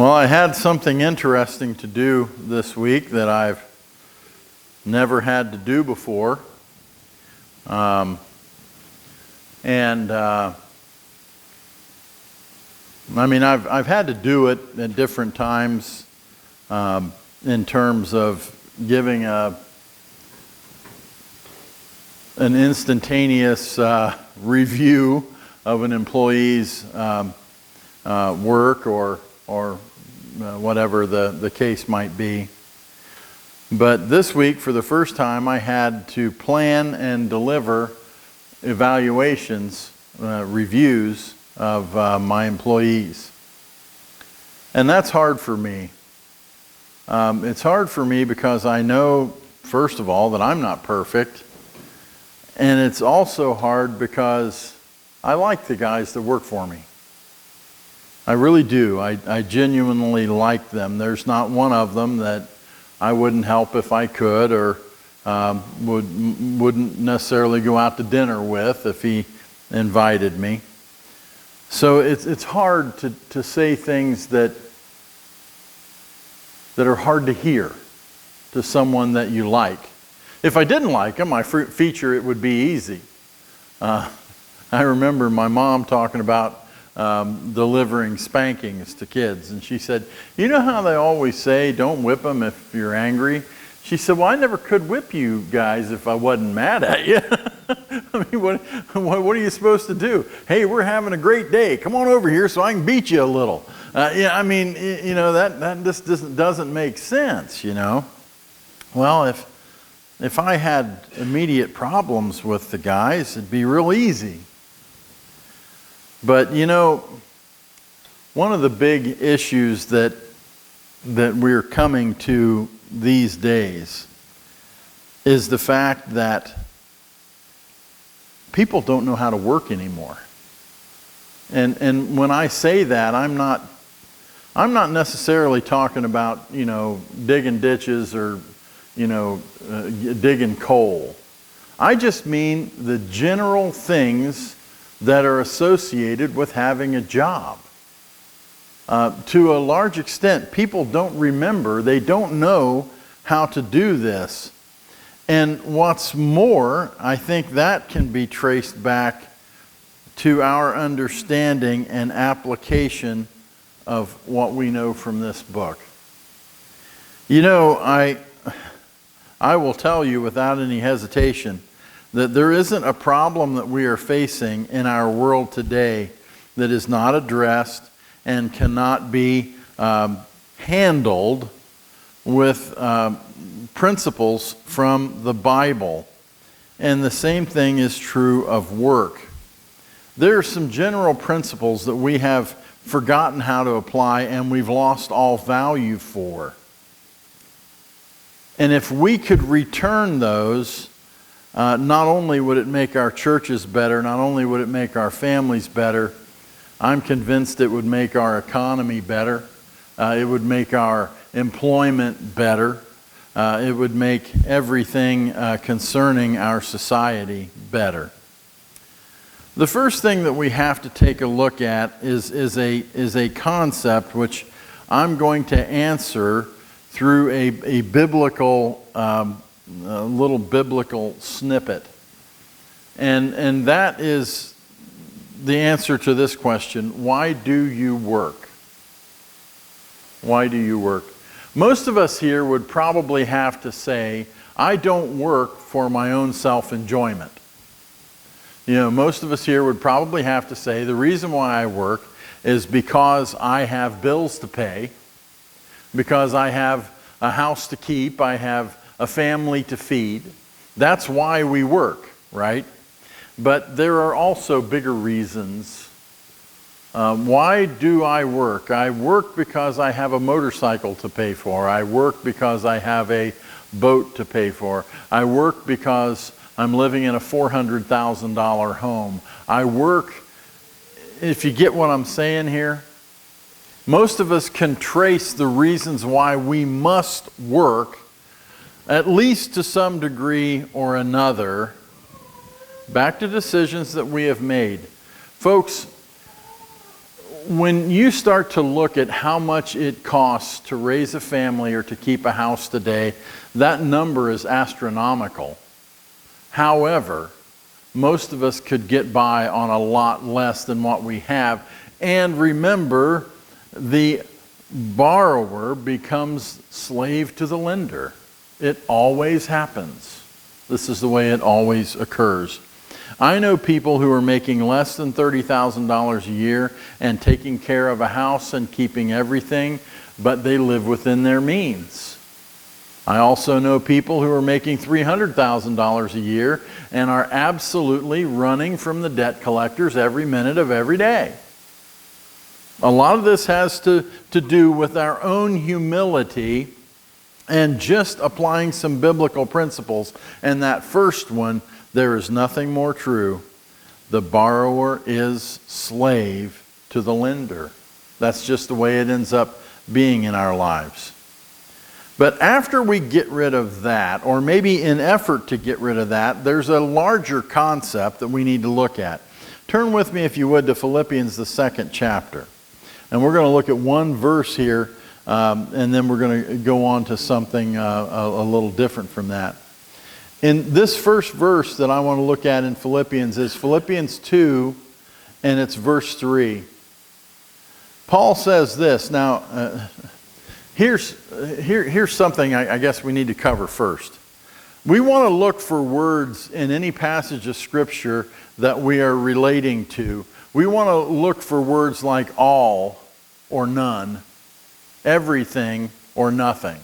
Well, I had something interesting to do this week that I've never had to do before. I've had to do it at different times in terms of giving an instantaneous review of an employee's work or whatever the case might be. But this week, for the first time, I had to plan and deliver evaluations, reviews of my employees. And that's hard for me. It's hard for me because I know, first of all, that I'm not perfect. And it's also hard because I like the guys that work for me. I really do. I genuinely like them. There's not one of them that I wouldn't help if I could, or wouldn't necessarily go out to dinner with if he invited me. So it's hard to say things that are hard to hear to someone that you like. If I didn't like them, my feature, it would be easy. I remember my mom talking about delivering spankings to kids, and she said, you know how they always say don't whip them if you're angry? She said, well, I never could whip you guys if I wasn't mad at you. I mean, what are you supposed to do? Hey, we're having a great day, come on over here so I can beat you a little. That just doesn't make sense, you know. Well, if I had immediate problems with the guys, it'd be real easy. But you know, one of the big issues that we're coming to these days is the fact that people don't know how to work anymore. And when I say that, I'm not necessarily talking about, you know, digging ditches or, you know, digging coal. I just mean the general things that are associated with having a job. To a large extent, people don't remember, they don't know how to do this. And what's more, I think that can be traced back to our understanding and application of what we know from this book. You know, I will tell you without any hesitation that there isn't a problem that we are facing in our world today that is not addressed and cannot be handled with principles from the Bible. And the same thing is true of work. There are some general principles that we have forgotten how to apply and we've lost all value for. And if we could return those, not only would it make our churches better, not only would it make our families better, I'm convinced it would make our economy better. It would make our employment better. It would make everything concerning our society better. The first thing that we have to take a look at is a concept which I'm going to answer through a biblical a little biblical snippet. And that is the answer to this question: why do you work? Why do you work? Most of us here would probably have to say, I don't work for my own self-enjoyment. You know, most of us here would probably have to say, the reason why I work is because I have bills to pay, because I have a house to keep, I have a family to feed. That's why we work, right? But there are also bigger reasons. Why do I work? I work because I have a motorcycle to pay for. I work because I have a boat to pay for. I work because I'm living in a $400,000 home. I work, if you get what I'm saying here, most of us can trace the reasons why we must work, at least to some degree or another, back to decisions that we have made. Folks, when you start to look at how much it costs to raise a family or to keep a house today, that number is astronomical. However, most of us could get by on a lot less than what we have. And remember, the borrower becomes slave to the lender. It always happens. This is the way it always occurs. I know people who are making less than $30,000 a year and taking care of a house and keeping everything, but they live within their means. I also know people who are making $300,000 a year and are absolutely running from the debt collectors every minute of every day. A lot of this has to do with our own humility and just applying some biblical principles. And that first one, there is nothing more true. The borrower is slave to the lender. That's just the way it ends up being in our lives. But after we get rid of that, or maybe in effort to get rid of that, there's a larger concept that we need to look at. Turn with me, if you would, to Philippians, the 2nd chapter. And we're going to look at one verse here, and then we're going to go on to something a little different from that. In this first verse that I want to look at in Philippians is Philippians 2, and it's verse 3. Paul says this. Now, here's something I guess we need to cover first. We want to look for words in any passage of Scripture that we are relating to. We want to look for words like all or none, everything or nothing.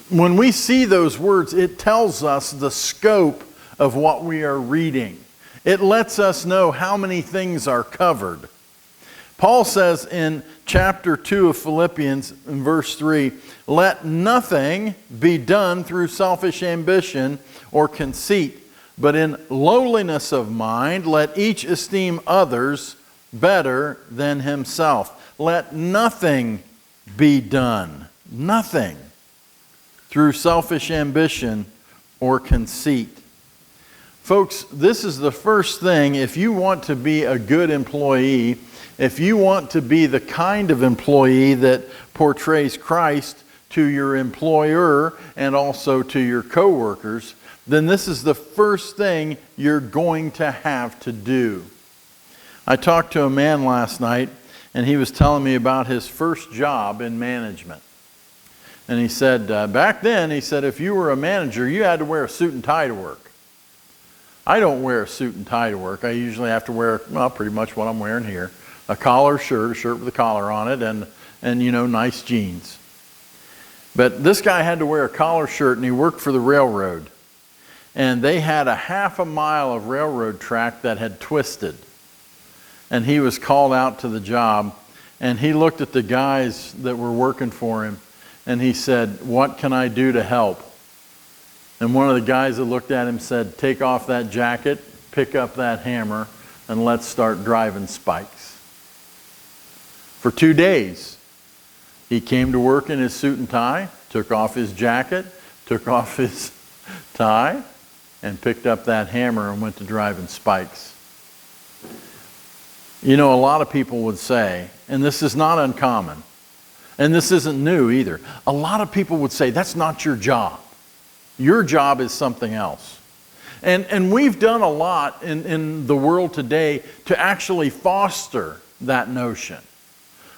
When we see those words, it tells us the scope of what we are reading. It lets us know how many things are covered. Paul says in chapter 2 of Philippians, in verse 3, "Let nothing be done through selfish ambition or conceit, but in lowliness of mind, let each esteem others better than himself." Let nothing be done. Nothing. Through selfish ambition or conceit. Folks, this is the first thing. If you want to be a good employee, if you want to be the kind of employee that portrays Christ to your employer and also to your coworkers, then this is the first thing you're going to have to do. I talked to a man last night, and he was telling me about his first job in management. And he said, back then, he said, if you were a manager, you had to wear a suit and tie to work. I don't wear a suit and tie to work. I usually have to wear, well, pretty much what I'm wearing here. A collar shirt, a shirt with a collar on it, and you know, nice jeans. But this guy had to wear a collar shirt, and he worked for the railroad. And they had a half a mile of railroad track that had twisted. And he was called out to the job, and he looked at the guys that were working for him, and he said, "What can I do to help?" And one of the guys that looked at him said, "Take off that jacket, pick up that hammer, and let's start driving spikes." For 2 days, he came to work in his suit and tie, took off his jacket, took off his tie, and picked up that hammer and went to driving spikes. You know, a lot of people would say, and this is not uncommon, and this isn't new either, a lot of people would say, that's not your job. Your job is something else. And we've done a lot in the world today to actually foster that notion.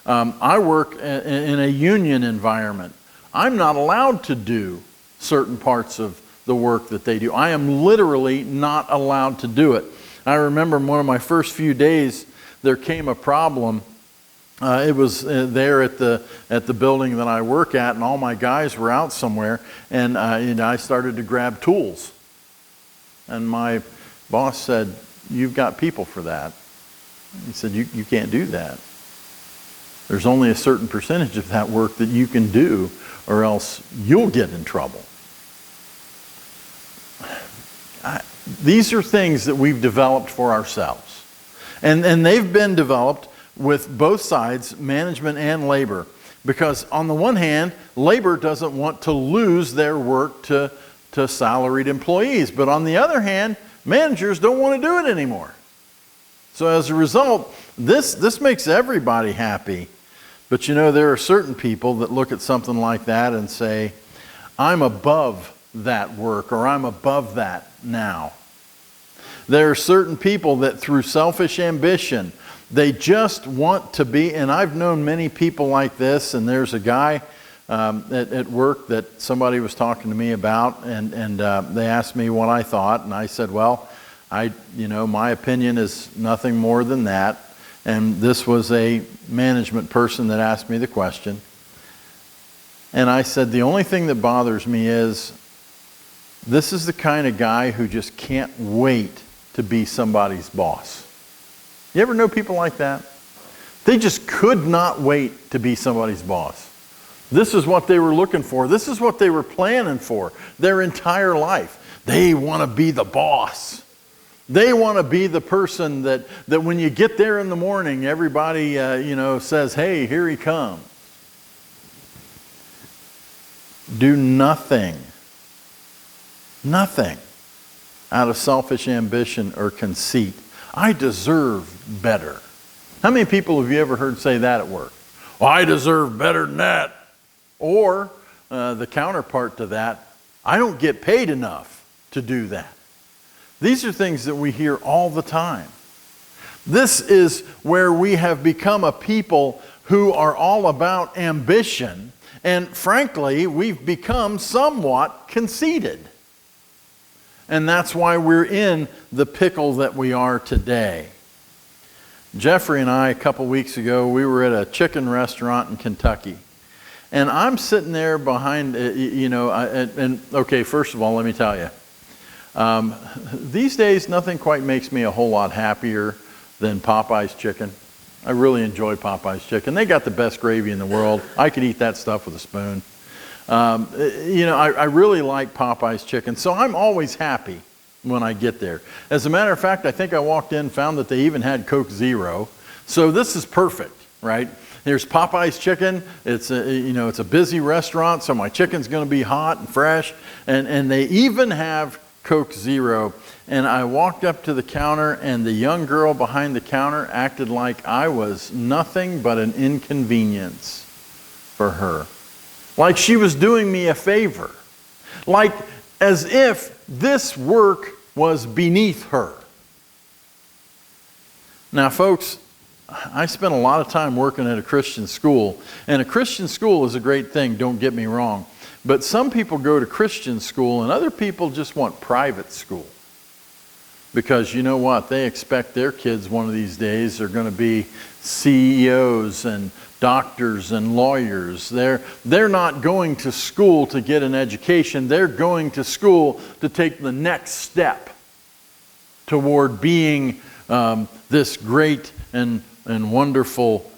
I work in a union environment. I'm not allowed to do certain parts of the work that they do. I am literally not allowed to do it. I remember one of my first few days, there came a problem. It was there at the building that I work at, and all my guys were out somewhere, and I started to grab tools. And my boss said, "You've got people for that." He said, you can't do that. There's only a certain percentage of that work that you can do, or else you'll get in trouble. These are things that we've developed for ourselves. And they've been developed with both sides, management and labor. Because on the one hand, labor doesn't want to lose their work to salaried employees. But on the other hand, managers don't want to do it anymore. So as a result, This makes everybody happy. But you know, there are certain people that look at something like that and say, I'm above that work, or I'm above that now. There are certain people that through selfish ambition, they just want to be, and I've known many people like this, and there's a guy at work that somebody was talking to me about, and they asked me what I thought, and I said, well, my opinion is nothing more than that. And this was a management person that asked me the question. And I said, the only thing that bothers me is, this is the kind of guy who just can't wait to be somebody's boss. You ever know people like that? They just could not wait to be somebody's boss. This is what they were looking for. This is what they were planning for their entire life. They want to be the boss. They want to be the person that when you get there in the morning, everybody says, hey, here he comes. Do nothing out of selfish ambition or conceit. I deserve better. How many people have you ever heard say that at work? Well, I deserve better than that. Or the counterpart to that, I don't get paid enough to do that. These are things that we hear all the time. This is where we have become a people who are all about ambition, and frankly, we've become somewhat conceited. And that's why we're in the pickle that we are today. Jeffrey and I, a couple weeks ago, we were at a chicken restaurant in Kentucky. And I'm sitting there behind, okay, first of all, let me tell you. These days, nothing quite makes me a whole lot happier than Popeye's chicken. I really enjoy Popeye's chicken. They got the best gravy in the world. I could eat that stuff with a spoon. I really like Popeye's chicken, so I'm always happy when I get there. As a matter of fact, I think I walked in and found that they even had Coke Zero. So this is perfect, right? There's Popeye's chicken. It's a busy restaurant, so my chicken's going to be hot and fresh. And they even have Coke Zero. And I walked up to the counter, and the young girl behind the counter acted like I was nothing but an inconvenience for her. Like she was doing me a favor. Like as if this work was beneath her. Now, folks, I spent a lot of time working at a Christian school, and a Christian school is a great thing, don't get me wrong. But some people go to Christian school, and other people just want private school. Because you know what? They expect their kids one of these days are going to be CEOs and doctors and lawyers. They're not going to school to get an education. They're going to school to take the next step toward being this great and wonderful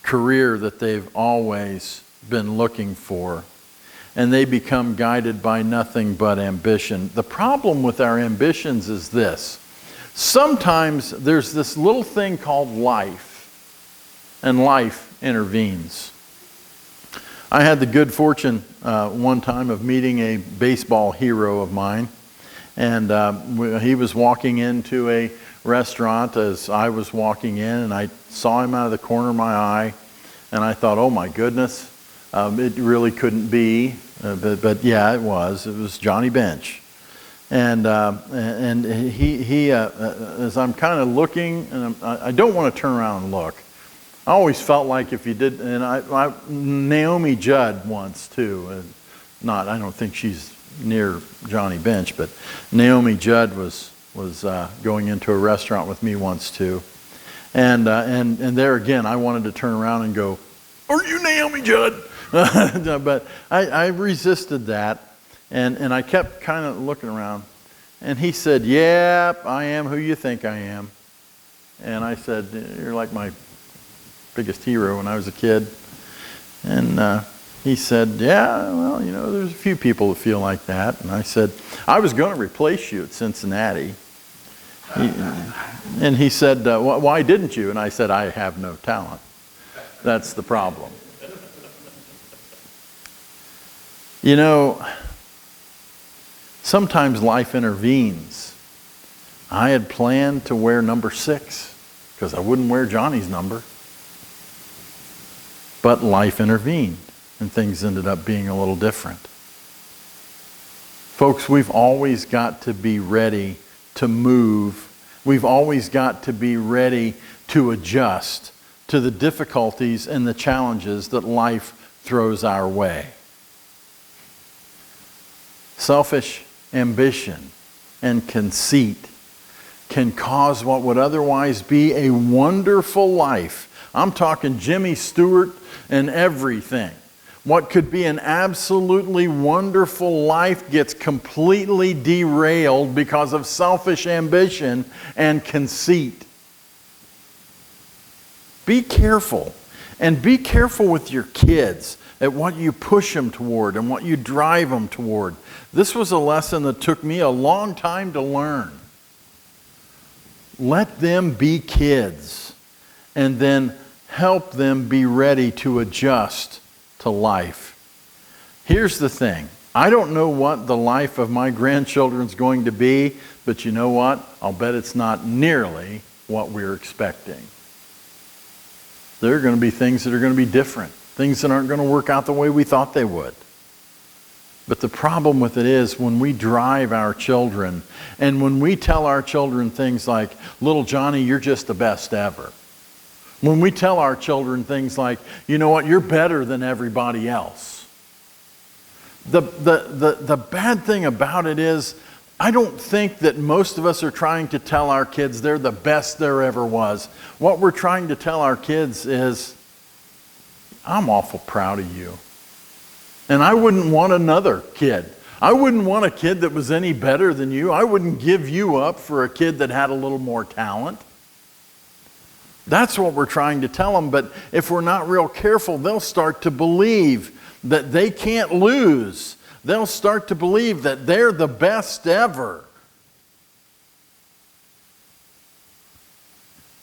career that they've always been looking for. And they become guided by nothing but ambition. The problem with our ambitions is this. Sometimes there's this little thing called life, and life intervenes. I had the good fortune one time of meeting a baseball hero of mine, and he was walking into a restaurant as I was walking in, and I saw him out of the corner of my eye, and I thought, oh my goodness, it really couldn't be, but yeah, it was Johnny Bench. And he as I'm kind of looking, and I don't want to turn around and look. I always felt like if you did, and Naomi Judd once too, I don't think she's near Johnny Bench, but Naomi Judd was going into a restaurant with me once too, and there again, I wanted to turn around and go, "Are you Naomi Judd?" But I resisted that, and I kept kind of looking around, and he said, "Yep, I am who you think I am," and I said, "You're like my biggest hero when I was a kid." And he said, "Yeah, well, there's a few people that feel like that." And I said, "I was going to replace you at Cincinnati." And he said, "Why didn't you?" And I said, "I have no talent. That's the problem." Sometimes life intervenes. I had planned to wear number 6 because I wouldn't wear Johnny's number. But life intervened, and things ended up being a little different. Folks, we've always got to be ready to move. We've always got to be ready to adjust to the difficulties and the challenges that life throws our way. Selfish ambition and conceit can cause what would otherwise be a wonderful life. I'm talking Jimmy Stewart and everything. What could be an absolutely wonderful life gets completely derailed because of selfish ambition and conceit. Be careful, and be careful with your kids at what you push them toward and what you drive them toward. This was a lesson that took me a long time to learn. Let them be kids, and then help them be ready to adjust to life. Here's the thing. I don't know what the life of my grandchildren's going to be, but you know what? I'll bet it's not nearly what we're expecting. There are going to be things that are going to be different. Things that aren't going to work out the way we thought they would. But the problem with it is when we drive our children and when we tell our children things like, little Johnny, you're just the best ever. When we tell our children things like, you know what, you're better than everybody else. The bad thing about it is, I don't think that most of us are trying to tell our kids they're the best there ever was. What we're trying to tell our kids is, I'm awful proud of you. And I wouldn't want another kid. I wouldn't want a kid that was any better than you. I wouldn't give you up for a kid that had a little more talent. That's what we're trying to tell them. But if we're not real careful, they'll start to believe that they can't lose. They'll start to believe that they're the best ever.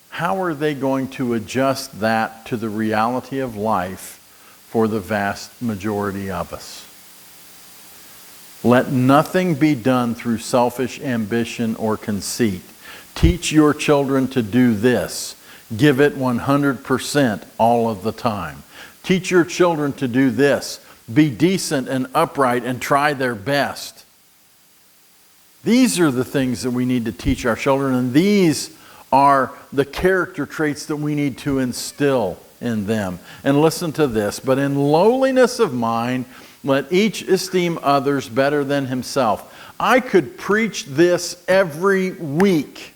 How are they going to adjust that to the reality of life for the vast majority of us? Let nothing be done through selfish ambition or conceit. Teach your children to do this. Give it 100% all of the time. Teach your children to do this. Be decent and upright and try their best. These are the things that we need to teach our children, and these are the character traits that we need to instill in them. And listen to this, but in lowliness of mind, let each esteem others better than himself. I could preach this every week.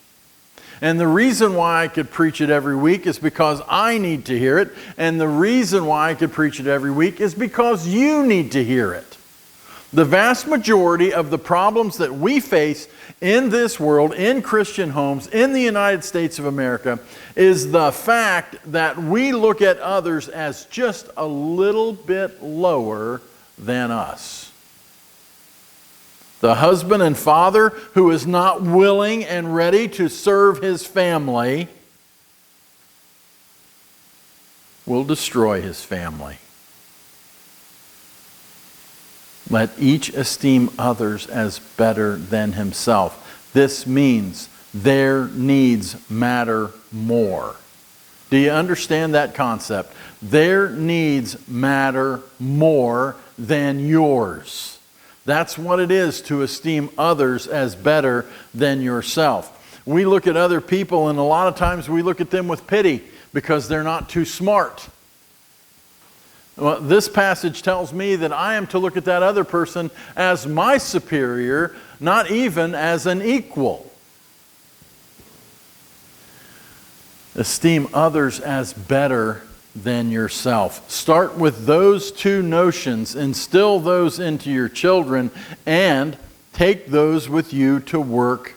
And the reason why I could preach it every week is because I need to hear it. And the reason why I could preach it every week is because you need to hear it. The vast majority of the problems that we face in this world, in Christian homes, in the United States of America, is the fact that we look at others as just a little bit lower than us. The husband and father who is not willing and ready to serve his family will destroy his family. Let each esteem others as better than himself. This means their needs matter more. Do you understand that concept? Their needs matter more than yours. That's what it is to esteem others as better than yourself. We look at other people, and a lot of times we look at them with pity because they're not too smart. Well, this passage tells me that I am to look at that other person as my superior, not even as an equal. Esteem others as better than yourself. Start with those two notions, instill those into your children, and take those with you to work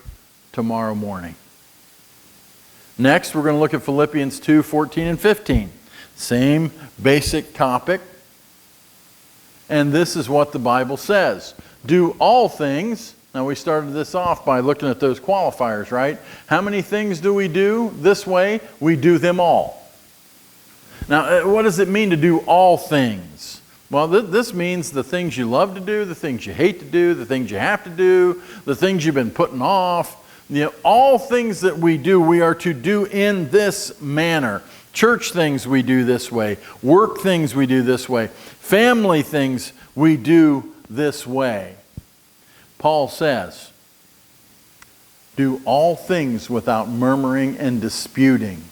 tomorrow morning. Next, we're going to look at Philippians 2, 14 and 15. Same basic topic. And this is what the Bible says. Do all things. Now we started this off by looking at those qualifiers, right? How many things do we do this way? We do them all. Now, what does it mean to do all things? Well, this means the things you love to do, the things you hate to do, the things you have to do, the things you've been putting off, All things that we do, we are to do in this manner. Church things we do this way. Work things we do this way. Family things we do this way. Paul says, do all things without murmuring and disputing.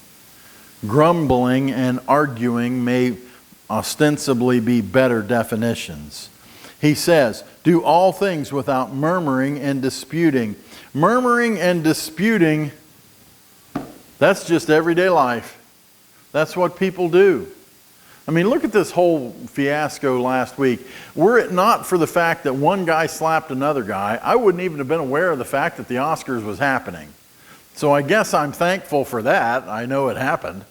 Grumbling and arguing may ostensibly be better definitions. He says, do all things without murmuring and disputing. Murmuring and disputing, that's just everyday life. That's what people do. I mean, look at this whole fiasco last week. Were it not for the fact that one guy slapped another guy, I wouldn't even have been aware of the fact that the Oscars was happening. So I guess I'm thankful for that. I know it happened.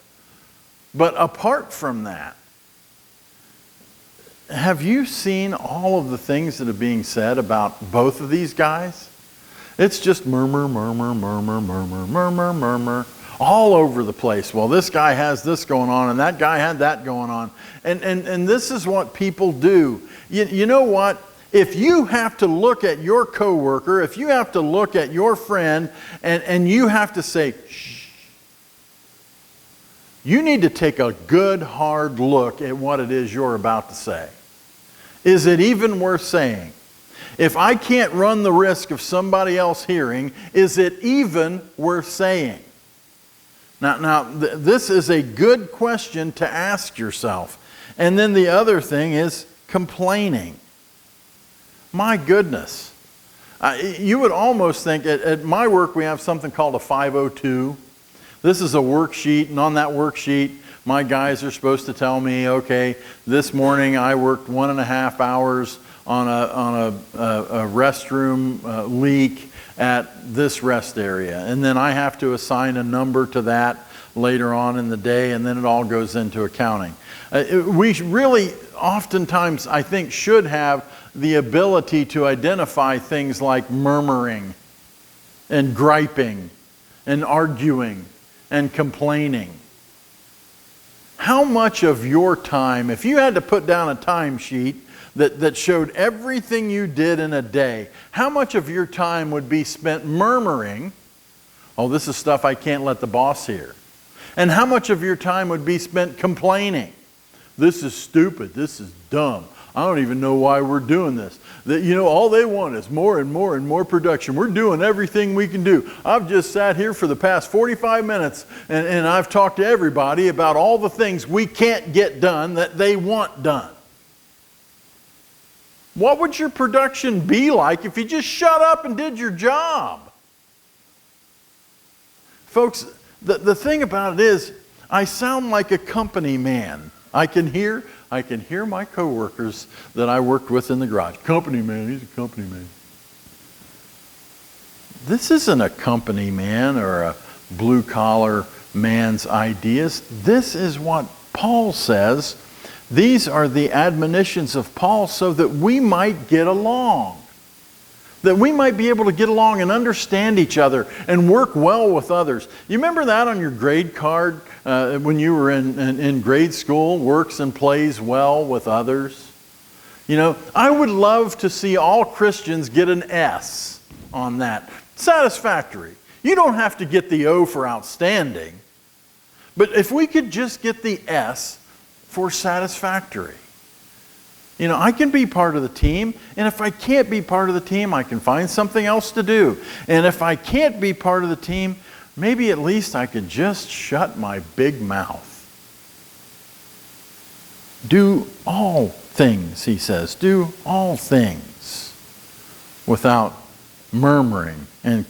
But apart from that, have you seen all of the things that are being said about both of these guys? It's just murmur, murmur, murmur, murmur, murmur, murmur, all over the place. Well, this guy has this going on, and that guy had that going on. And this is what people do. You know what? If you have to look at your coworker, if you have to look at your friend, and you have to say, shh, you need to take a good, hard look at what it is you're about to say. Is it even worth saying? If I can't run the risk of somebody else hearing, is it even worth saying? Now, this is a good question to ask yourself. And then the other thing is complaining. My goodness. You would almost think, at my work we have something called a 502. This is a worksheet, and on that worksheet, my guys are supposed to tell me, okay, this morning I worked 1.5 hours on a restroom leak at this rest area. And then I have to assign a number to that later on in the day, and then it all goes into accounting. We really oftentimes, I think, should have the ability to identify things like murmuring and griping and arguing and complaining. How much of your time, if you had to put down a timesheet that showed everything you did in a day, how much of your time would be spent murmuring, oh, this is stuff I can't let the boss hear? And how much of your time would be spent complaining? This is stupid, this is dumb, I don't even know why we're doing this. All they want is more and more and more production. We're doing everything we can do. I've just sat here for the past 45 minutes and I've talked to everybody about all the things we can't get done that they want done. What would your production be like if you just shut up and did your job? Folks, the thing about it is, I sound like a company man. I can hear my coworkers that I worked with in the garage. Company man, he's a company man. This isn't a company man or a blue-collar man's ideas. This is what Paul says. These are the admonitions of Paul so that we might get along. That we might be able to get along and understand each other and work well with others. You remember that on your grade card when you were in grade school? Works and plays well with others. I would love to see all Christians get an S on that. Satisfactory. You don't have to get the O for outstanding. But if we could just get the S for satisfactory. I can be part of the team, and if I can't be part of the team, I can find something else to do. And if I can't be part of the team, maybe at least I could just shut my big mouth. Do all things, he says. Do all things without murmuring and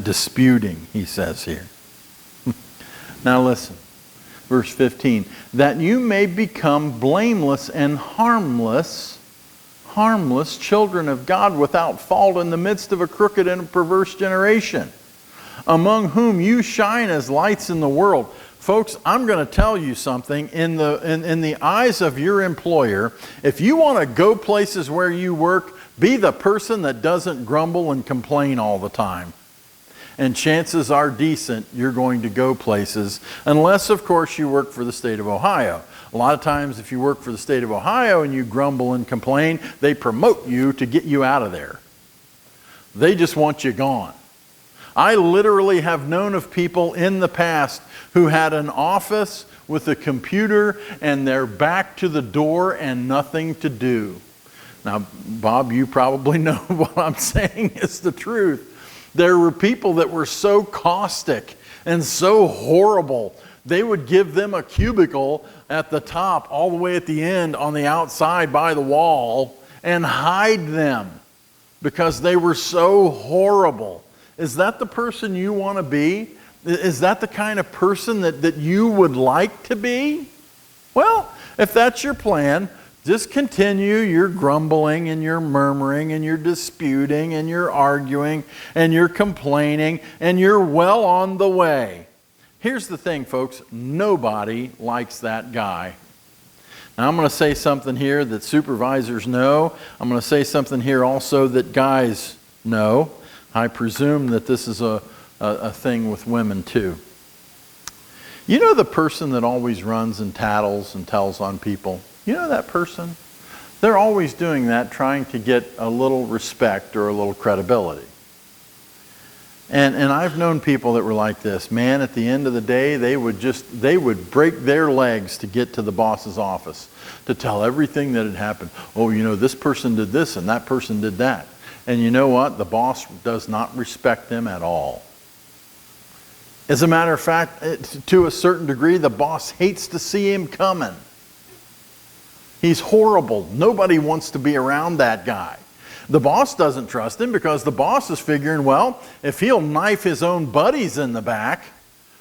disputing, he says here. Now listen. Verse 15, that you may become blameless and harmless children of God without fault in the midst of a crooked and perverse generation, among whom you shine as lights in the world. Folks, I'm going to tell you something. In the eyes of your employer, if you want to go places where you work, be the person that doesn't grumble and complain all the time. And chances are decent you're going to go places, unless, of course, you work for the state of Ohio. A lot of times, if you work for the state of Ohio and you grumble and complain, they promote you to get you out of there. They just want you gone. I literally have known of people in the past who had an office with a computer and their back to the door and nothing to do. Now, Bob, you probably know what I'm saying is the truth. There were people that were so caustic and so horrible, they would give them a cubicle at the top, all the way at the end on the outside by the wall, and hide them because they were so horrible. Is that the person you want to be? Is that the kind of person that you would like to be? Well, if that's your plan, just continue your grumbling and your murmuring and your disputing and your arguing and your complaining, and you're well on the way. Here's the thing, folks. Nobody likes that guy. Now, I'm going to say something here that supervisors know. I'm going to say something here also that guys know. I presume that this is a thing with women too. You know the person that always runs and tattles and tells on people? You know that person? They're always doing that, trying to get a little respect or a little credibility. And I've known people that were like this. Man, at the end of the day, they would break their legs to get to the boss's office to tell everything that had happened. Oh, you know, this person did this and that person did that. And you know what? The boss does not respect them at all. As a matter of fact, to a certain degree, the boss hates to see him coming. He's horrible. Nobody wants to be around that guy. The boss doesn't trust him because the boss is figuring, well, if he'll knife his own buddies in the back,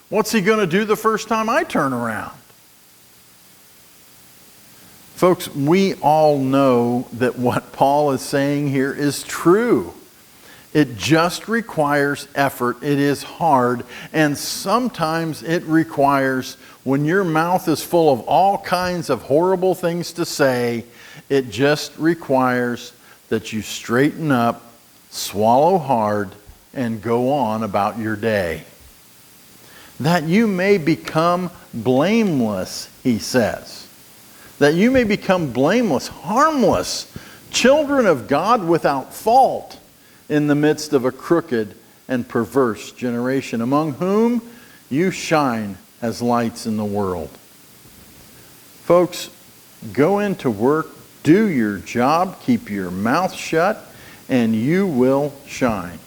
what's he going to do the first time I turn around? Folks, we all know that what Paul is saying here is true. It just requires effort. It is hard. And sometimes it requires, when your mouth is full of all kinds of horrible things to say, it just requires that you straighten up, swallow hard, and go on about your day. That you may become blameless, he says. That you may become blameless, harmless, children of God without fault in the midst of a crooked and perverse generation, among whom you shine as lights in the world. Folks, go into work, do your job, keep your mouth shut, and you will shine.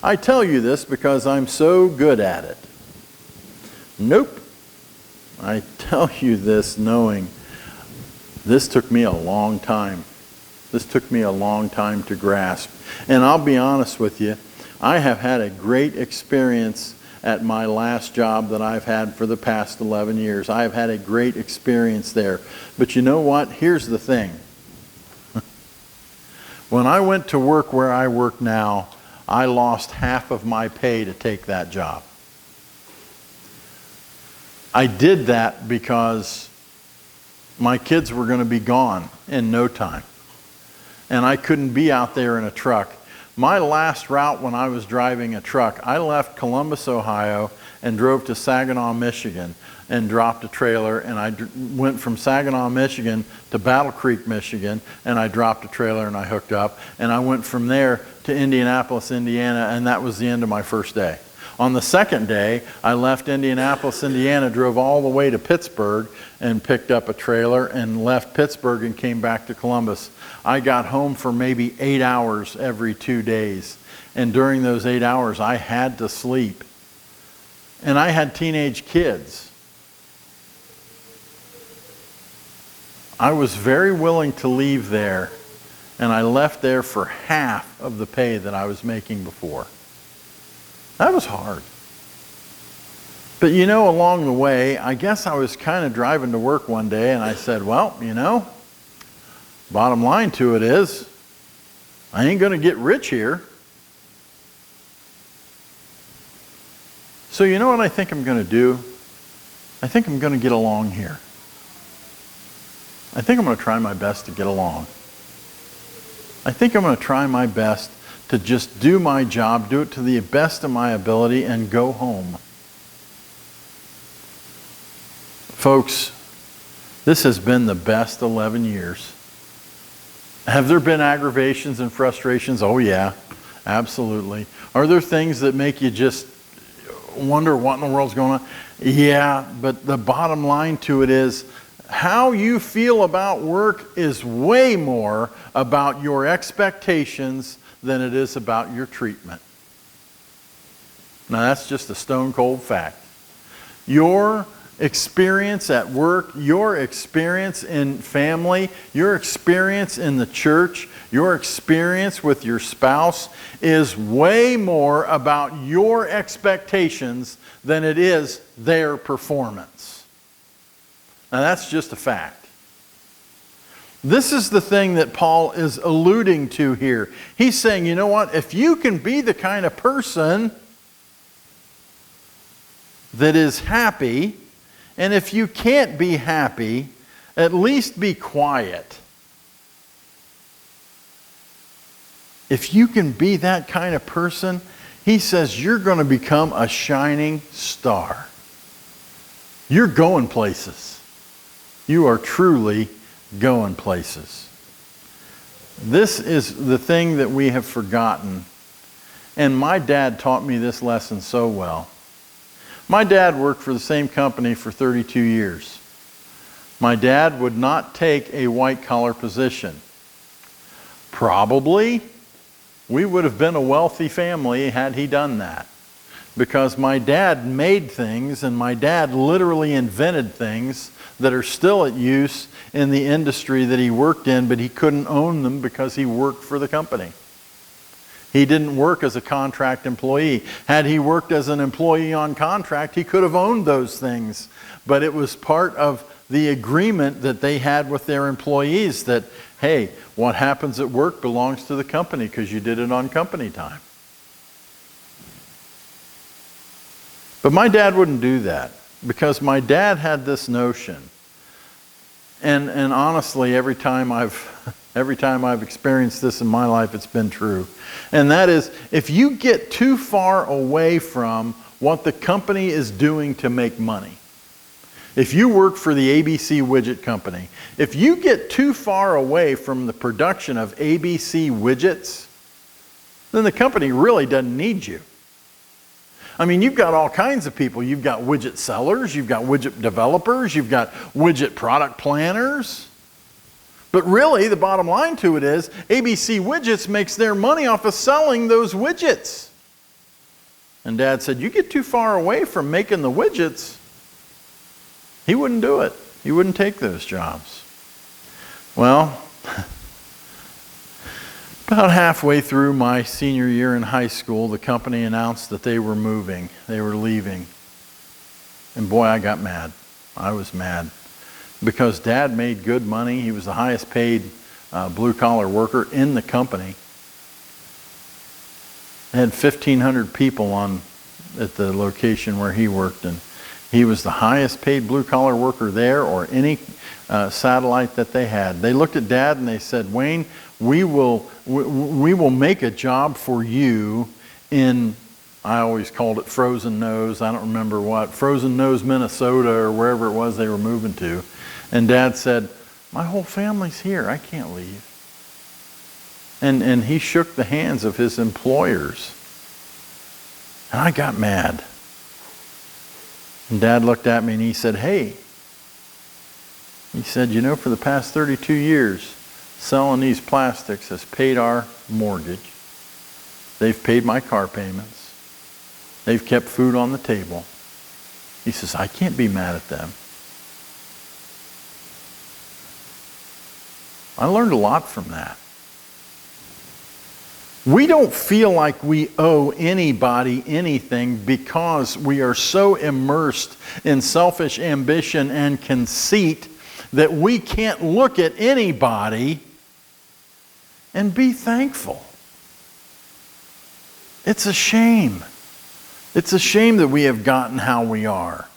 I tell you this because I'm so good at it. Nope. I tell you this knowing this took me a long time. This took me a long time to grasp. And I'll be honest with you, I have had a great experience at my last job that I've had for the past 11 years. I have had a great experience there. But you know what? Here's the thing. When I went to work where I work now, I lost half of my pay to take that job. I did that because my kids were going to be gone in no time. And I couldn't be out there in a truck. My last route when I was driving a truck, I left Columbus, Ohio, and drove to Saginaw, Michigan, and dropped a trailer. And I went from Saginaw, Michigan to Battle Creek, Michigan, and I dropped a trailer and I hooked up. And I went from there to Indianapolis, Indiana, and that was the end of my first day. On the second day, I left Indianapolis, Indiana, drove all the way to Pittsburgh and picked up a trailer and left Pittsburgh and came back to Columbus. I got home for maybe 8 hours every 2 days. And during those 8 hours, I had to sleep. And I had teenage kids. I was very willing to leave there, and I left there for half of the pay that I was making before. That was hard. But you know, along the way, I guess I was kind of driving to work one day and I said, well, you know, bottom line to it is, I ain't going to get rich here. So you know what I think I'm going to do? I think I'm going to get along here. I think I'm going to try my best to get along. I think I'm going to try my best to just do my job, do it to the best of my ability, and go home. Folks, this has been the best 11 years. Have there been aggravations and frustrations? Oh yeah. Absolutely. Are there things that make you just wonder what in the world's going on? Yeah, but the bottom line to it is how you feel about work is way more about your expectations than it is about your treatment. Now that's just a stone cold fact. Your experience at work, your experience in family, your experience in the church, your experience with your spouse is way more about your expectations than it is their performance. Now that's just a fact. This is the thing that Paul is alluding to here. He's saying, you know what? If you can be the kind of person that is happy, and if you can't be happy, at least be quiet. If you can be that kind of person, he says you're going to become a shining star. You're going places. You are truly going places. This is the thing that we have forgotten. And my dad taught me this lesson so well. My dad worked for the same company for 32 years. My dad would not take a white-collar position. Probably we would have been a wealthy family had he done that. Because my dad made things, and my dad literally invented things that are still at use in the industry that he worked in, but he couldn't own them because he worked for the company. He didn't work as a contract employee. Had he worked as an employee on contract, he could have owned those things. But it was part of the agreement that they had with their employees that, hey, what happens at work belongs to the company because you did it on company time. But my dad wouldn't do that because my dad had this notion. And honestly, every time I've experienced this in my life, it's been true. And that is, if you get too far away from what the company is doing to make money, if you work for the ABC Widget Company, if you get too far away from the production of ABC widgets, then the company really doesn't need you. I mean, you've got all kinds of people. You've got widget sellers, you've got widget developers, you've got widget product planners. But really, the bottom line to it is, ABC Widgets makes their money off of selling those widgets. And Dad said, you get too far away from making the widgets, he wouldn't do it. He wouldn't take those jobs. Well, about halfway through my senior year in high school, the company announced that they were moving. They were leaving. And boy, I got mad. I was mad. Because Dad made good money. He was the highest paid blue-collar worker in the company. They had 1,500 people at the location where he worked, and he was the highest paid blue-collar worker there or any satellite that they had. They looked at Dad and they said, Wayne, we will make a job for you in, I always called it Frozen Nose, I don't remember what, Frozen Nose, Minnesota, or wherever it was they were moving to. And Dad said, my whole family's here, I can't leave. And he shook the hands of his employers. And I got mad. And Dad looked at me and he said, hey, he said, you know, for the past 32 years, selling these plastics has paid our mortgage. They've paid my car payments. They've kept food on the table. He says, I can't be mad at them. I learned a lot from that. We don't feel like we owe anybody anything because we are so immersed in selfish ambition and conceit that we can't look at anybody and be thankful. It's a shame. It's a shame that we have gotten how we are.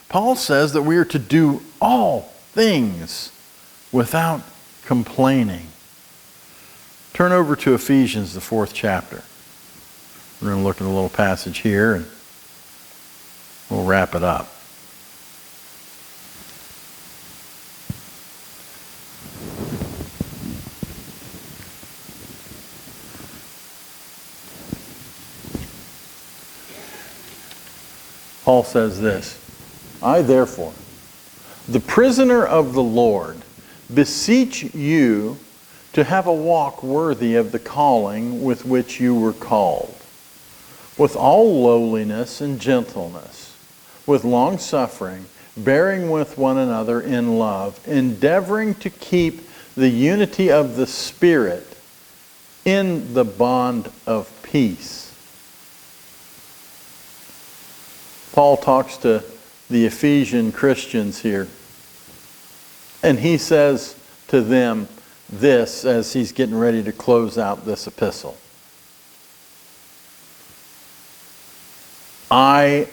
Paul says that we are to do all things without complaining. Turn over to Ephesians, the 4th chapter. We're going to look at a little passage here and we'll wrap it up. Paul says this, I therefore, the prisoner of the Lord, beseech you to have a walk worthy of the calling with which you were called, with all lowliness and gentleness, with long suffering, bearing with one another in love, endeavoring to keep the unity of the Spirit in the bond of peace. Paul talks to the Ephesian Christians here, and he says to them this as he's getting ready to close out this epistle. I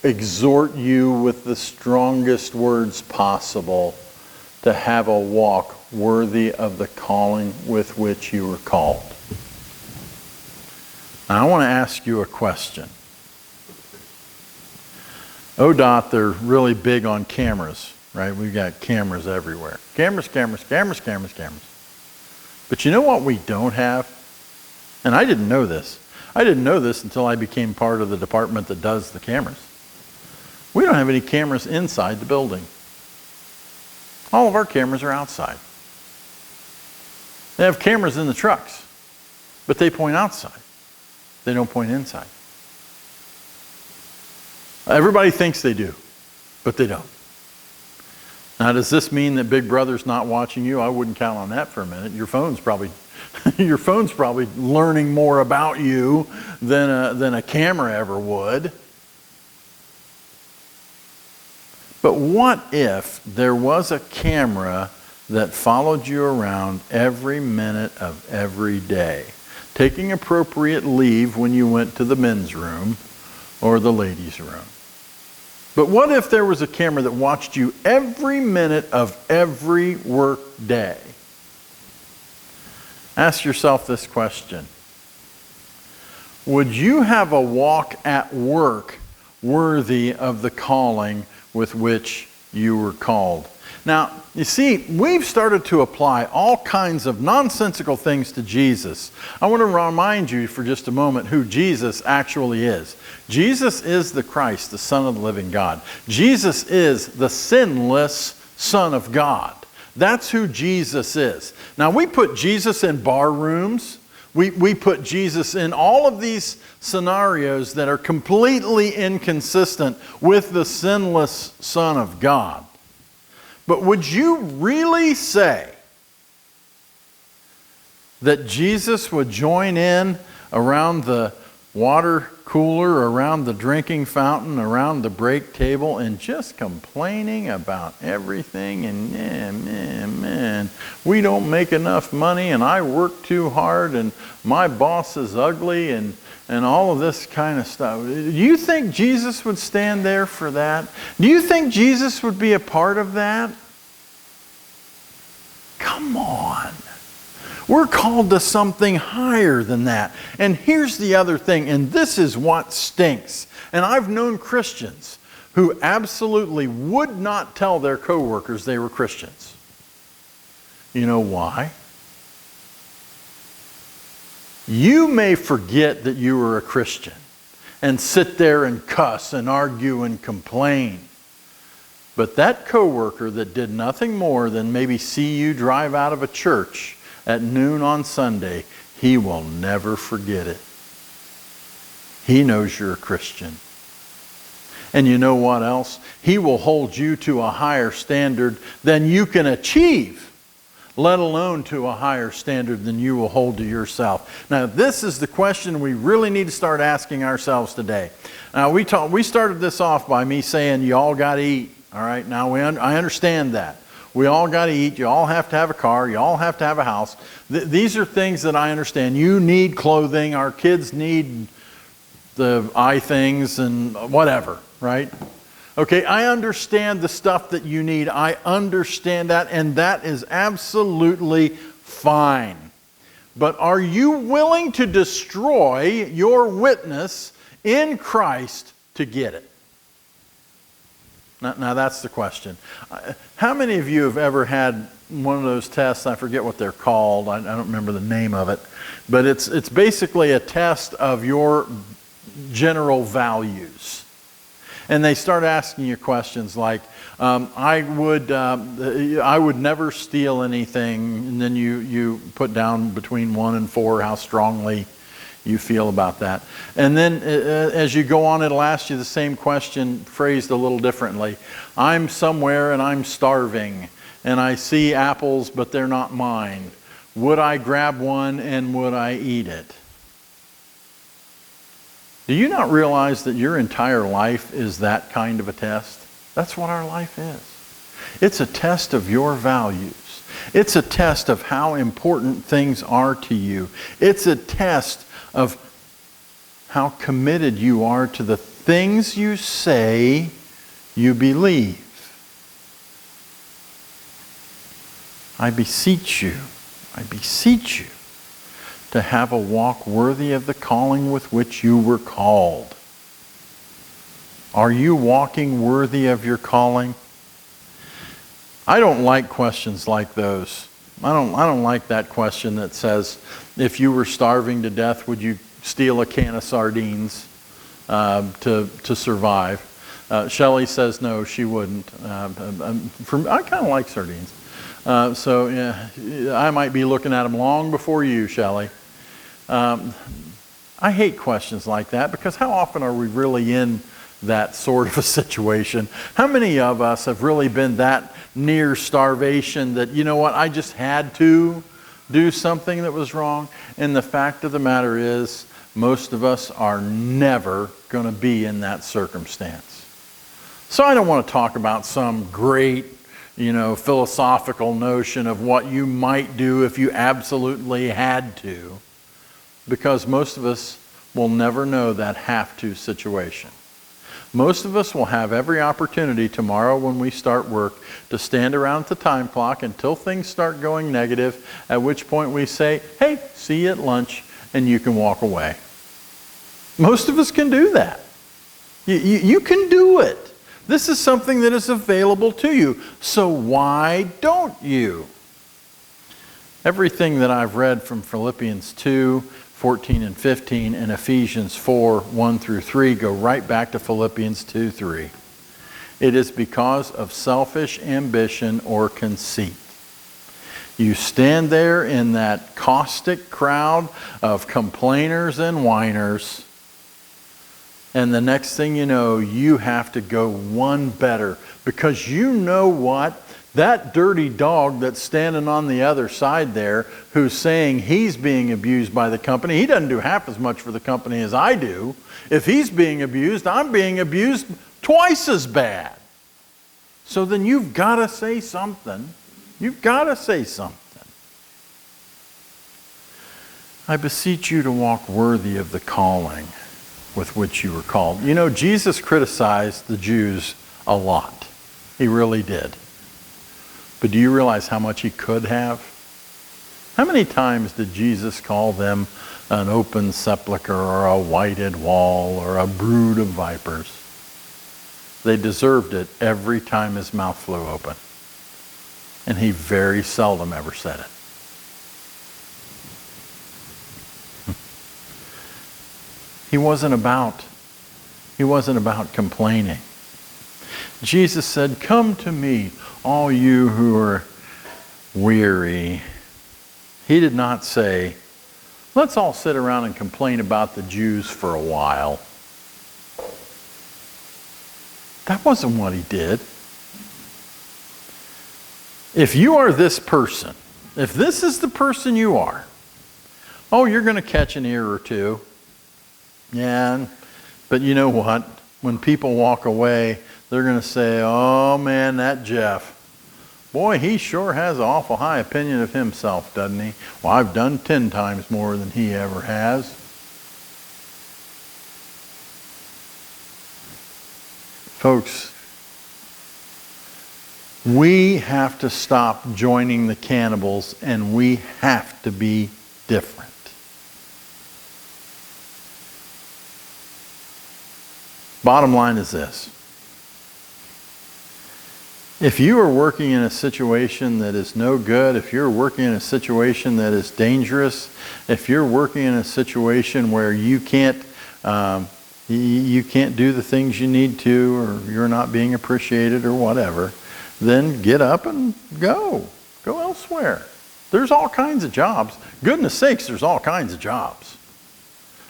exhort you with the strongest words possible to have a walk worthy of the calling with which you were called. Now, I want to ask you a question. ODOT, they're really big on cameras, right? We've got cameras everywhere. Cameras. But you know what we don't have? And I didn't know this. I didn't know this until I became part of the department that does the cameras. We don't have any cameras inside the building. All of our cameras are outside. They have cameras in the trucks, but they point outside. They don't point inside. Everybody thinks they do, but they don't. Now, does this mean that Big Brother's not watching you? I wouldn't count on that for a minute. Your phone's probably learning more about you than a camera ever would. But what if there was a camera that followed you around every minute of every day, taking appropriate leave when you went to the men's room or the ladies' room? But what if there was a camera that watched you every minute of every work day? Ask yourself this question. Would you have a walk at work worthy of the calling with which you were called? Now, you see, we've started to apply all kinds of nonsensical things to Jesus. I want to remind you for just a moment who Jesus actually is. Jesus is the Christ, the Son of the living God. Jesus is the sinless Son of God. That's who Jesus is. Now, we put Jesus in bar rooms. We put Jesus in all of these scenarios that are completely inconsistent with the sinless Son of God. But would you really say that Jesus would join in around the water cooler, around the drinking fountain, around the break table, and just complaining about everything? And man, we don't make enough money, and I work too hard, and my boss is ugly, and all of this kind of stuff. Do you think Jesus would stand there for that? Do you think Jesus would be a part of that? Come on. We're called to something higher than that. And here's the other thing, and this is what stinks. And I've known Christians who absolutely would not tell their coworkers they were Christians. You know why? You may forget that you were a Christian and sit there and cuss and argue and complain. But that coworker that did nothing more than maybe see you drive out of a church at noon on Sunday, he will never forget it. He knows you're a Christian. And you know what else? He will hold you to a higher standard than you can achieve, let alone to a higher standard than you will hold to yourself. Now, this is the question we really need to start asking ourselves today. Now, we started this off by me saying you all got to eat. All right, now I understand that. We all got to eat. You all have to have a car. You all have to have a house. These are things that I understand. You need clothing. Our kids need the eye things and whatever, right? Okay, I understand the stuff that you need. I understand that, and that is absolutely fine. But are you willing to destroy your witness in Christ to get it? Now that's the question. How many of you have ever had one of those tests? I forget what they're called. I don't remember the name of it. But it's basically a test of your general values. And they start asking you questions like, I would never steal anything. And then you put down between 1 and 4 how strongly you feel about that. And then as you go on, it'll ask you the same question phrased a little differently. I'm somewhere and I'm starving, and I see apples, but they're not mine. Would I grab one and would I eat it? Do you not realize that your entire life is that kind of a test? That's what our life is. It's a test of your values. It's a test of how important things are to you. It's a test of how committed you are to the things you say you believe. I beseech you to have a walk worthy of the calling with which you were called. Are you walking worthy of your calling? I don't like questions like those. I don't like that question that says, if you were starving to death, would you steal a can of sardines to survive? Shelley says no, she wouldn't. I kind of like sardines. So yeah, I might be looking at them long before you, Shelley. I hate questions like that, because how often are we really in that sort of a situation? How many of us have really been that near starvation that, you know what, I just had to do something that was wrong? And the fact of the matter is, most of us are never going to be in that circumstance. So I don't want to talk about some great, philosophical notion of what you might do if you absolutely had to, because most of us will never know that have to situation. Most of us will have every opportunity tomorrow when we start work to stand around the time clock until things start going negative, at which point we say, hey, see you at lunch, and you can walk away. Most of us can do that. You can do it. This is something that is available to you. So why don't you? Everything that I've read from Philippians 2:14 and 15, and Ephesians 4:1 through 3 go right back to Philippians 2:3. It is because of selfish ambition or conceit. You stand there in that caustic crowd of complainers and whiners, and the next thing you know, you have to go one better, because you know what? That dirty dog that's standing on the other side there, who's saying he's being abused by the company, he doesn't do half as much for the company as I do. If he's being abused, I'm being abused twice as bad. So then you've got to say something. You've got to say something. I beseech you to walk worthy of the calling with which you were called. You know, Jesus criticized the Jews a lot. He really did. But do you realize how much he could have? How many times did Jesus call them an open sepulcher or a whited wall or a brood of vipers? They deserved it every time his mouth flew open. And he very seldom ever said it. He wasn't about complaining. Jesus said, come to me, all you who are weary. He did not say, let's all sit around and complain about the Jews for a while. That wasn't what he did. If you are this person, if this is the person you are, you're going to catch an ear or two. Yeah, but you know what? When people walk away, they're going to say, oh man, that Jeff, boy, he sure has an awful high opinion of himself, doesn't he? Well, I've done 10 times more than he ever has. Folks, we have to stop joining the cannibals, and we have to be different. Bottom line is this. If you are working in a situation that is no good, if you're working in a situation that is dangerous, if you're working in a situation where you can't you can't do the things you need to, or you're not being appreciated or whatever, then get up and go. Go elsewhere. There's all kinds of jobs. Goodness sakes, there's all kinds of jobs.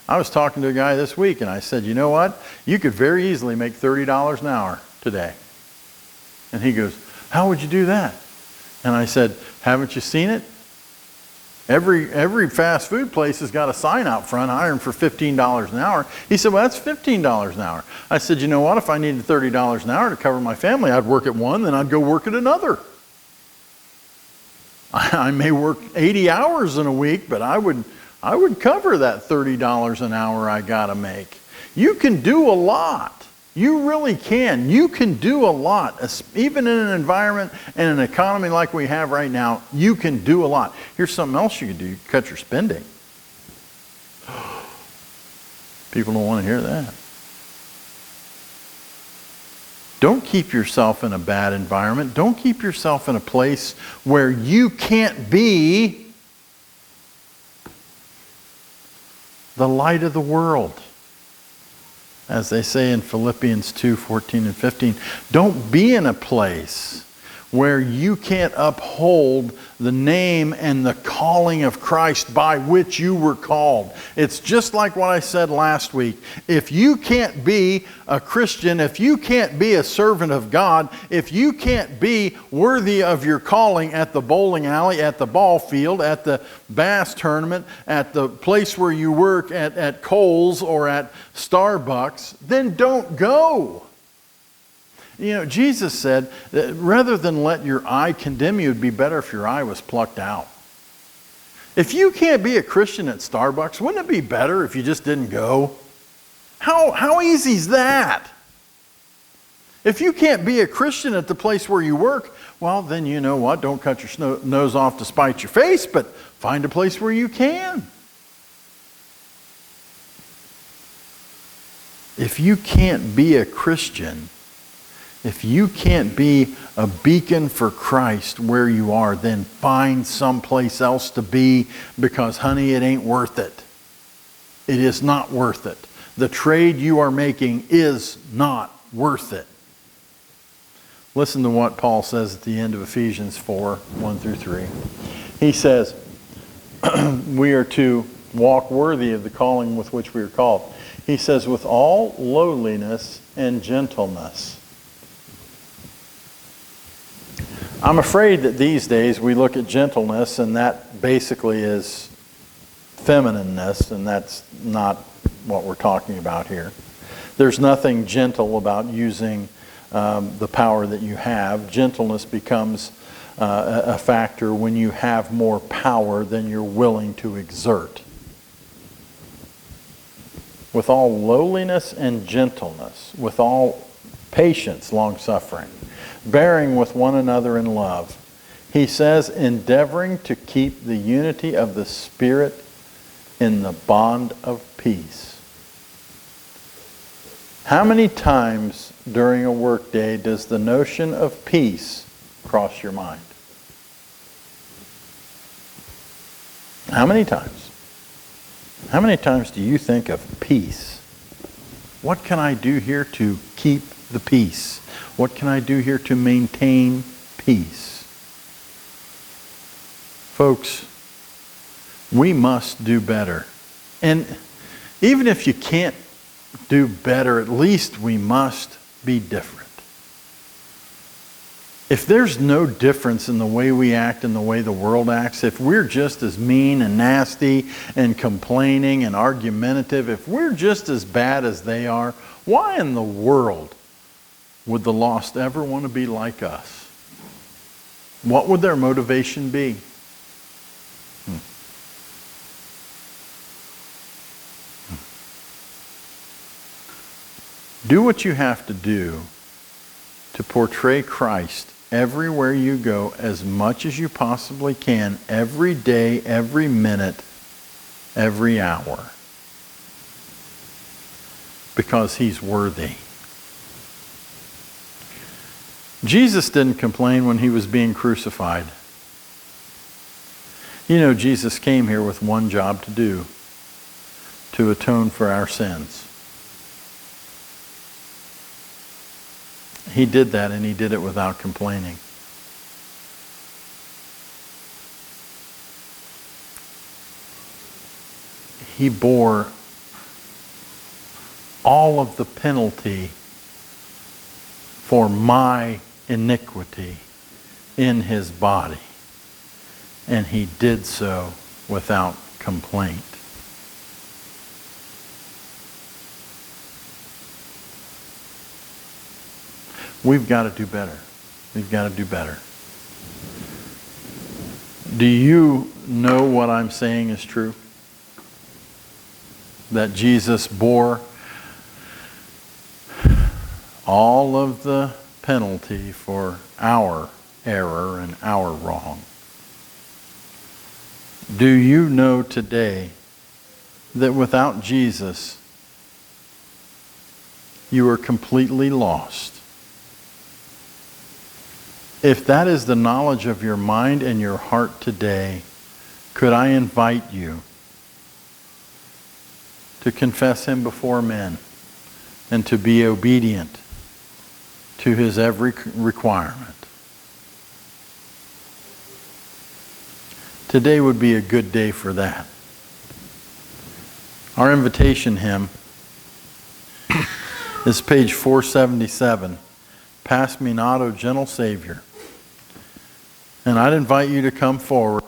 I was talking to a guy this week and I said, you know what? You could very easily make $30 an hour today. And he goes, how would you do that? And I said, haven't you seen it? Every fast food place has got a sign out front hiring for $15 an hour. He said, well, that's $15 an hour. I said, you know what? If I needed $30 an hour to cover my family, I'd work at one, then I'd go work at another. I may work 80 hours in a week, but I would cover that $30 an hour I got to make. You can do a lot. You really can. You can do a lot. Even in an environment and an economy like we have right now, you can do a lot. Here's something else you can do. You can cut your spending. People don't want to hear that. Don't keep yourself in a bad environment. Don't keep yourself in a place where you can't be the light of the world. As they say in Philippians 2:14 and 15, don't be in a place where you can't uphold the name and the calling of Christ by which you were called. It's just like what I said last week. If you can't be a Christian, if you can't be a servant of God, if you can't be worthy of your calling at the bowling alley, at the ball field, at the bass tournament, at the place where you work, at Kohl's or at Starbucks, then don't go. You know, Jesus said that rather than let your eye condemn you, it'd be better if your eye was plucked out. If you can't be a Christian at Starbucks, wouldn't it be better if you just didn't go? How easy is that? If you can't be a Christian at the place where you work, well, then you know what? Don't cut your nose off to spite your face, but find a place where you can. If you can't be a Christian, if you can't be a beacon for Christ where you are, then find someplace else to be, because, honey, it ain't worth it. It is not worth it. The trade you are making is not worth it. Listen to what Paul says at the end of Ephesians 4:1-3. He says, we are to walk worthy of the calling with which we are called. He says, with all lowliness and gentleness. I'm afraid that these days we look at gentleness and that basically is feminineness, and that's not what we're talking about here. There's nothing gentle about using the power that you have. Gentleness becomes a factor when you have more power than you're willing to exert. With all lowliness and gentleness, with all patience, long-suffering, bearing with one another in love. He says, endeavoring to keep the unity of the Spirit in the bond of peace. How many times during a workday does the notion of peace cross your mind? How many times? How many times do you think of peace? What can I do here to keep the peace? What can I do here to maintain peace? Folks, we must do better. And even if you can't do better, at least we must be different. If there's no difference in the way we act and the way the world acts, if we're just as mean and nasty and complaining and argumentative, if we're just as bad as they are, why in the world would the lost ever want to be like us? What would their motivation be? Do what you have to do to portray Christ everywhere you go as much as you possibly can, every day, every minute, every hour. Because He's worthy. Jesus didn't complain when He was being crucified. You know, Jesus came here with one job to do: to atone for our sins. He did that, and he did it without complaining. He bore all of the penalty for my iniquity in his body. And he did so without complaint. We've got to do better. We've got to do better. Do you know what I'm saying is true? That Jesus bore all of the penalty for our error and our wrong. Do you know today that without Jesus, you are completely lost? If that is the knowledge of your mind and your heart today, could I invite you to confess him before men and to be obedient to his every requirement? Today would be a good day for that. Our invitation hymn is page 477. Pass me not, O gentle Savior. And I'd invite you to come forward.